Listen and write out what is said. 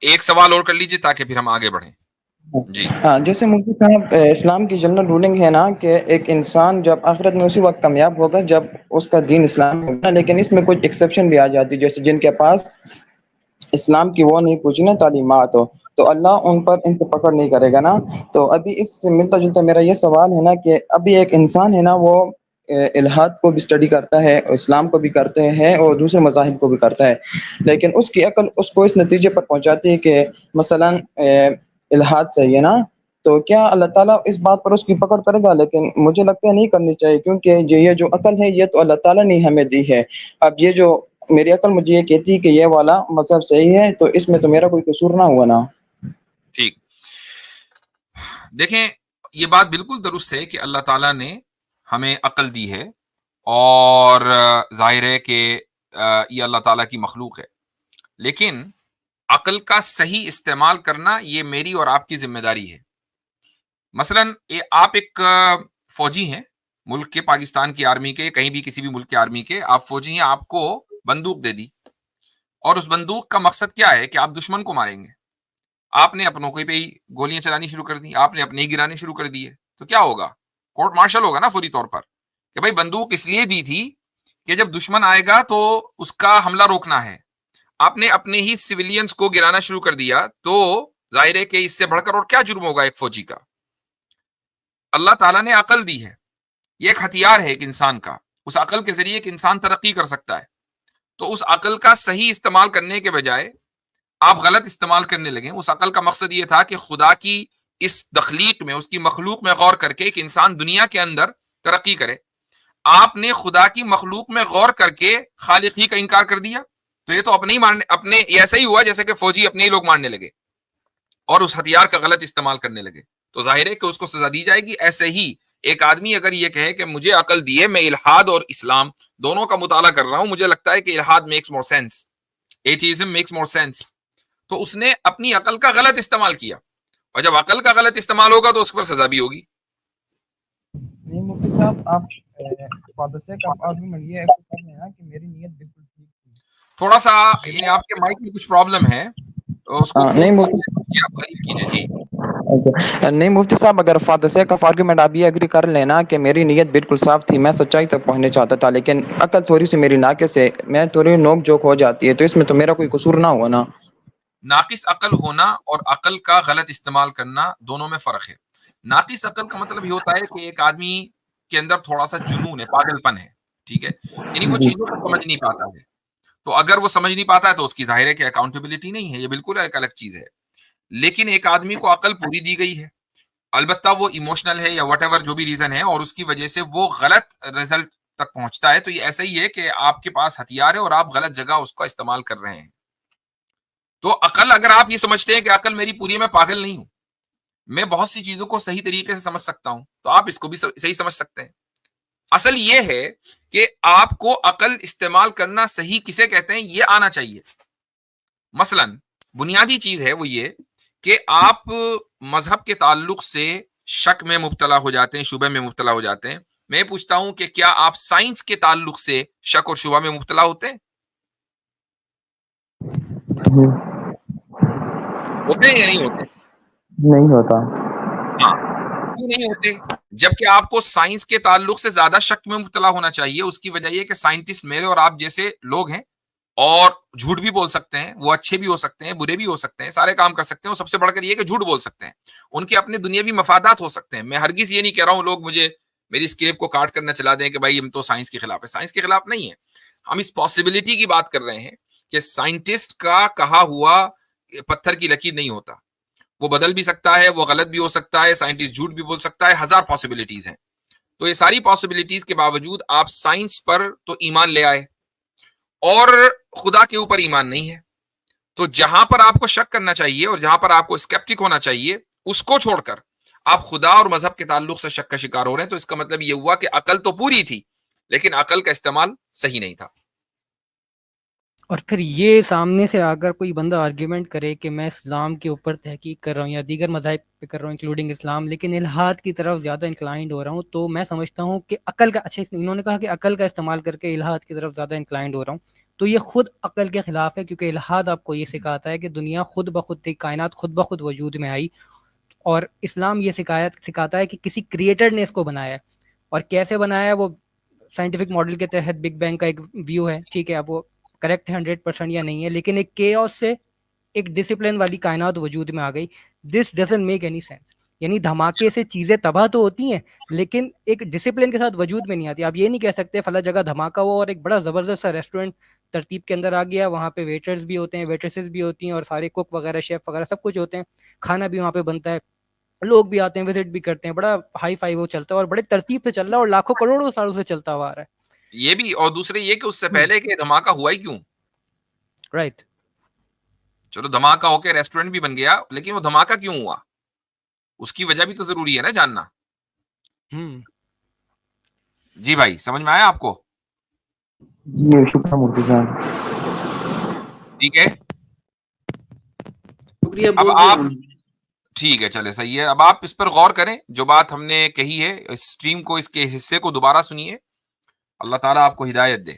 ایک سوال اور کر لیجیے تاکہ پھر ہم آگے بڑھیں. جی ہاں، جیسے مفتی صاحب اسلام کی جنرل رولنگ ہے نا کہ ایک انسان جب آخرت میں اسی وقت کامیاب ہوگا جب اس کا دین اسلام ہوگا، لیکن اس میں کچھ ایکسیپشن بھی آ جاتی ہے، جیسے جن کے پاس اسلام کی وہ نہیں پوچھی نا تعلیمات ہو تو اللہ ان سے پکڑ نہیں کرے گا نا. تو ابھی اس سے ملتا جلتا میرا یہ سوال ہے نا کہ ابھی ایک انسان ہے نا وہ الہاد کو بھی اسٹڈی کرتا ہے، اسلام کو بھی کرتے ہیں اور دوسرے مذاہب کو بھی کرتا ہے، لیکن اس کی عقل اس کو اس نتیجے پر پہنچاتی ہے کہ مثلا الہاد صحیح ہے نا، تو کیا اللہ تعالیٰ اس بات پر اس کی پکڑ کرے گا؟ لیکن مجھے لگتا ہے نہیں کرنی چاہیے، کیونکہ یہ جو عقل ہے یہ تو اللہ تعالیٰ نے ہمیں دی ہے. اب یہ جو میری عقل مجھے یہ کہتی ہے کہ یہ والا مذہب صحیح ہے، تو اس میں تو میرا کوئی قصور نہ ہوا نا. ٹھیک. دیکھیں یہ بات بالکل درست ہے کہ اللہ تعالیٰ نے ہمیں عقل دی ہے اور ظاہر ہے کہ یہ اللہ تعالیٰ کی مخلوق ہے، لیکن عقل کا صحیح استعمال کرنا یہ میری اور آپ کی ذمہ داری ہے. مثلا آپ ایک فوجی ہیں ملک کے، پاکستان کی آرمی کے، کہیں بھی کسی بھی ملک کے آرمی کے آپ فوجی ہیں، آپ کو بندوق دے دی اور اس بندوق کا مقصد کیا ہے کہ آپ دشمن کو ماریں گے. آپ نے اپنوں کو پہ ہی گولیاں چلانی شروع کر دی، آپ نے اپنے ہی گرانے شروع کر دیے، تو کیا ہوگا؟ کورٹ مارشل ہوگا نا فوری طور پر کہ بھائی بندوق اس لیے دی تھی کہ جب دشمن آئے گا تو اس کا حملہ روکنا ہے. آپ نے اپنے ہی سویلینز کو گرانا شروع کر دیا، تو ظاہر ہے کہ اس سے بڑھ کر اور کیا جرم ہوگا ایک فوجی کا. اللہ تعالیٰ نے عقل دی ہے، یہ ایک ہتھیار ہے ایک انسان کا، اس عقل کے ذریعے ایک انسان ترقی کر سکتا ہے. تو اس عقل کا صحیح استعمال کرنے کے بجائے آپ غلط استعمال کرنے لگیں. اس عقل کا مقصد یہ تھا کہ خدا کی اس تخلیق میں، اس کی مخلوق میں غور کر کے ایک انسان دنیا کے اندر ترقی کرے. آپ نے خدا کی مخلوق میں غور کر کے خالق ہی کا انکار کر دیا، تو یہ تو اپنے ہی مارنے، اپنے ایسا ہی ہوا جیسے کہ فوجی اپنے ہی لوگ مارنے لگے اور اس ہتھیار کا غلط استعمال کرنے لگے. تو ظاہر ہے کہ اس کو سزا دی جائے گی. ایسے ہی ایک آدمی اگر یہ کہے کہ مجھے عقل دی ہے، میں الحاد اور اسلام دونوں کا مطالعہ کر رہا ہوں، مجھے لگتا ہے کہ الحاد max more sense, atheism max more sense, تو اس نے اپنی عقل کا غلط استعمال کیا، اور جب عقل کا غلط استعمال ہوگا تو اس پر سزا بھی ہوگی. نہیں مفتی صاحب، آپ فادر سے کا آرگومنٹ یہ کر رہے ہیں نا کہ میری نیت بالکل ٹھیک تھی. تھوڑا سا یعنی آپ کے مائک میں کچھ پرابلم ہے، تو اس کو نہیں تھوڑا مفتی آپ قریب کیجیے. جی نہیں مفتی صاحب، اگر فادر سے کا آرگومنٹ آپ یہ ایگری کر لینا کہ میری نیت بالکل صاف تھی، میں سچائی تک پہنچنا چاہتا تھا، لیکن عقل تھوڑی سی میری ناقص ہے، میں تھوڑی نوک جھوک ہو جاتی ہے، تو اس میں تو میرا کوئی قصور نہ ہوا نا. ناقص عقل ہونا اور عقل کا غلط استعمال کرنا دونوں میں فرق ہے. ناقص عقل کا مطلب یہ ہوتا ہے کہ ایک آدمی کے اندر تھوڑا سا جنون ہے، پاگل پن ہے، ٹھیک ہے، یعنی وہ چیزوں کو سمجھ نہیں پاتا ہے. تو اگر وہ سمجھ نہیں پاتا ہے تو اس کی ظاہر ہے کہ اکاؤنٹیبلٹی نہیں ہے، یہ بالکل ایک الگ چیز ہے. لیکن ایک آدمی کو عقل پوری دی گئی ہے، البتہ وہ ایموشنل ہے یا واٹ ایور جو بھی ریزن ہے، اور اس کی وجہ سے وہ غلط رزلٹ تک پہنچتا ہے، تو یہ ایسا ہی ہے کہ آپ کے پاس ہتھیار ہے اور آپ غلط جگہ اس کا استعمال کر رہے ہیں. تو عقل، اگر آپ یہ سمجھتے ہیں کہ عقل میری پوری ہے، میں پاگل نہیں ہوں، میں بہت سی چیزوں کو صحیح طریقے سے سمجھ سکتا ہوں، تو آپ اس کو بھی صحیح سمجھ سکتے ہیں. اصل یہ ہے کہ آپ کو عقل استعمال کرنا صحیح کسے کہتے ہیں یہ آنا چاہیے. مثلا بنیادی چیز ہے وہ یہ کہ آپ مذہب کے تعلق سے شک میں مبتلا ہو جاتے ہیں، شبہ میں مبتلا ہو جاتے ہیں. میں پوچھتا ہوں کہ کیا آپ سائنس کے تعلق سے شک اور شبہ میں مبتلا ہوتے ہیں؟ ہوتے ہیں یا نہیں ہوتے؟ نہیں ہوتا. ہاں، کیوں نہیں ہوتے؟ جبکہ آپ کو سائنس کے تعلق سے زیادہ شک میں مبتلا ہونا چاہیے. اس کی وجہ یہ کہ سائنٹسٹ میرے اور آپ جیسے لوگ ہیں، اور جھوٹ بھی بول سکتے ہیں، وہ اچھے بھی ہو سکتے ہیں، برے بھی ہو سکتے ہیں، سارے کام کر سکتے ہیں، اور سب سے بڑھ کر یہ کہ جھوٹ بول سکتے ہیں. ان کے اپنے دنیاوی مفادات ہو سکتے ہیں. میں ہرگز یہ نہیں کہہ رہا ہوں لوگ مجھے میری اسکریپ کو کاٹ کرنا چلا دیں کہ بھائی ہم تو سائنس کے خلاف ہے. سائنس کے خلاف نہیں ہے، ہم اس پاسبلٹی کی بات کر رہے ہیں کہ سائنٹسٹ کا کہا ہوا پتھر کی لکیر نہیں ہوتا، وہ بدل بھی سکتا ہے، وہ غلط بھی ہو سکتا ہے، سائنٹسٹ جھوٹ بھی بول سکتا ہے، ہزار پاسبلٹیز ہیں. تو یہ ساری پاسبلٹیز کے باوجود آپ سائنس پر تو ایمان لے آئے اور خدا کے اوپر ایمان نہیں ہے. تو جہاں پر آپ کو شک کرنا چاہیے اور جہاں پر آپ کو اسکیپٹک ہونا چاہیے، اس کو چھوڑ کر آپ خدا اور مذہب کے تعلق سے شک کا شکار ہو رہے ہیں. تو اس کا مطلب یہ ہوا کہ عقل تو پوری تھی لیکن عقل کا استعمال صحیح نہیں تھا. اور پھر یہ سامنے سے اگر کوئی بندہ آرگیومنٹ کرے کہ میں اسلام کے اوپر تحقیق کر رہا ہوں یا دیگر مذاہب پہ کر رہا ہوں انکلوڈنگ اسلام، لیکن الحاد کی طرف زیادہ انکلائنڈ ہو رہا ہوں، تو میں سمجھتا ہوں کہ عقل کا، اچھا انہوں نے کہا کہ عقل کا استعمال کر کے الحاد کی طرف زیادہ انکلائنڈ ہو رہا ہوں، تو یہ خود عقل کے خلاف ہے، کیونکہ الحاد آپ کو یہ سکھاتا ہے کہ دنیا خود بخود تھی، کائنات خود بخود وجود میں آئی، اور اسلام یہ سکھاتا ہے کہ کسی کریٹر نے اس کو بنایا ہے، اور کیسے بنایا ہے وہ سائنٹیفک ماڈل کے تحت بگ بینگ کا ایک ویو ہے، ٹھیک ہے، اب وہ کریکٹ ہے 100% یا نہیں ہے، لیکن ایک کیوس سے ایک ڈسپلن والی کائنات وجود میں آ گئی. This doesn't make any sense. یعنی دھماکے سے چیزیں تباہ تو ہوتی ہیں لیکن ایک ڈسپلن کے ساتھ وجود میں نہیں آتی. آپ یہ نہیں کہہ سکتے فلاں جگہ دھماکہ ہوا اور ایک بڑا زبردست سا ریسٹورینٹ ترتیب کے اندر آ گیا، وہاں پہ ویٹرز بھی ہوتے ہیں، ویٹریسز بھی ہوتی ہیں، اور سارے کوک وغیرہ شیف وغیرہ سب کچھ ہوتے ہیں، کھانا بھی وہاں پہ بنتا ہے، لوگ بھی آتے ہیں، وزٹ بھی کرتے ہیں، بڑا ہائی فائی وہ چلتا ہے اور بڑے ترتیب سے چل رہا ہے اور لاکھوں کروڑوں سالوں سے چلتا ہوا آ رہا ہے. یہ بھی، اور دوسرے یہ کہ اس سے پہلے کہ دھماکہ ہوا ہی کیوں. رائٹ. چلو دھماکہ ہو کے ریسٹورینٹ بھی بن گیا، لیکن وہ دھماکہ کیوں ہوا اس کی وجہ بھی تو ضروری ہے نا جاننا. جی بھائی سمجھ میں آیا آپ کو؟ جی شکریہ مفتی صاحب. ٹھیک ہے، شکریہ اب بہت آپ، بہت. ٹھیک ہے چلے صحیح ہے. اب آپ اس پر غور کریں جو بات ہم نے کہی ہے، اس اسٹریم کو، اس کے حصے کو دوبارہ سنیے. اللہ تعالیٰ آپ کو ہدایت دے.